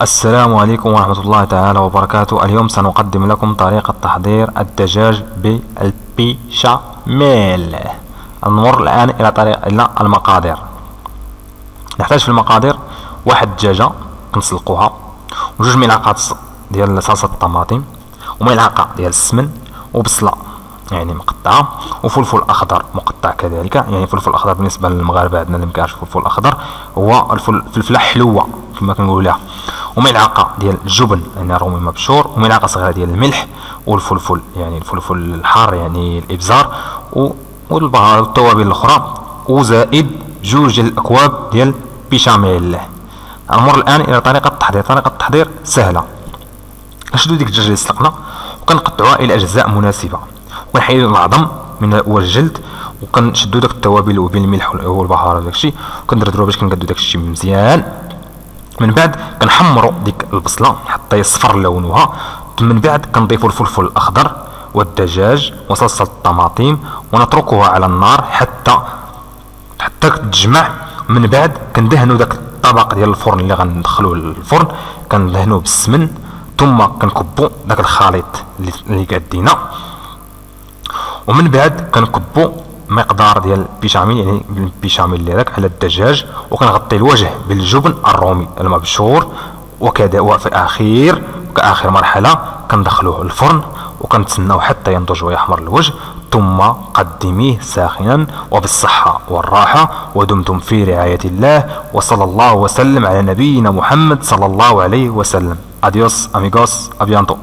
السلام عليكم ورحمة الله تعالى وبركاته. اليوم سنقدم لكم طريقة تحضير الدجاج بالبيشاميل. نمر الآن إلى المقادير. نحتاج في المقادير واحد دجاجة كنسلقوها، وجوج ملعقات ديال صلصة الطماطم، وملعقة ديال السمن، وبصلة يعني مقطعة، وفلفل أخضر مقطع كذلك. يعني فلفل أخضر بالنسبة للمغاربة عندنا اللي مكيعرفش الفلفل الأخضر هو الفلفلة حلوة كما كنقول لها، وملعقة ديال الجبن يعني رومي مبشور، وملعقة صغيرة ديال الملح، والفلفل يعني الفلفل الحار يعني الإبزار، والبهار والتوابل الأخرى، وزائد جوج ديال الأكواب ديال بيشاميل. نمر الآن إلى طريقة التحضير. طريقة التحضير سهلة. كنشدو ديك الدجاجة اللي سلقنا وكنقطعوها إلى أجزاء مناسبة، ونحيدو العظم من والجلد، وكنشدو داك التوابل وبالملح والبهار وداكشي، وكندردروها باش كنقادو داكشي مزيان. من بعد كنحمروا ديك البصله حتى يصفر لونها. من بعد كنضيفوا الفلفل الاخضر والدجاج وصلصه الطماطم، ونتركوها على النار حتى تتجمع. من بعد كندهنوا داك الطبق ديال الفرن اللي غندخلوه للفرن، كندهنوه بالسمن، ثم كنكبوا داك الخليط اللي كدينا، ومن بعد كنكبوا مقدار ديال البيشاميل يعني البيشاميل اللي راك على الدجاج، وكنغطي الوجه بالجبن الرومي المبشور. وكذا وفي كآخر مرحلة كندخلوه الفرن وكنتسناو حتى ينضج ويحمر الوجه، ثم قدميه ساخنا وبالصحة والراحة، ودمتم في رعاية الله، وصلى الله وسلم على نبينا محمد صلى الله عليه وسلم. اديوس اميغوس ابيانتو.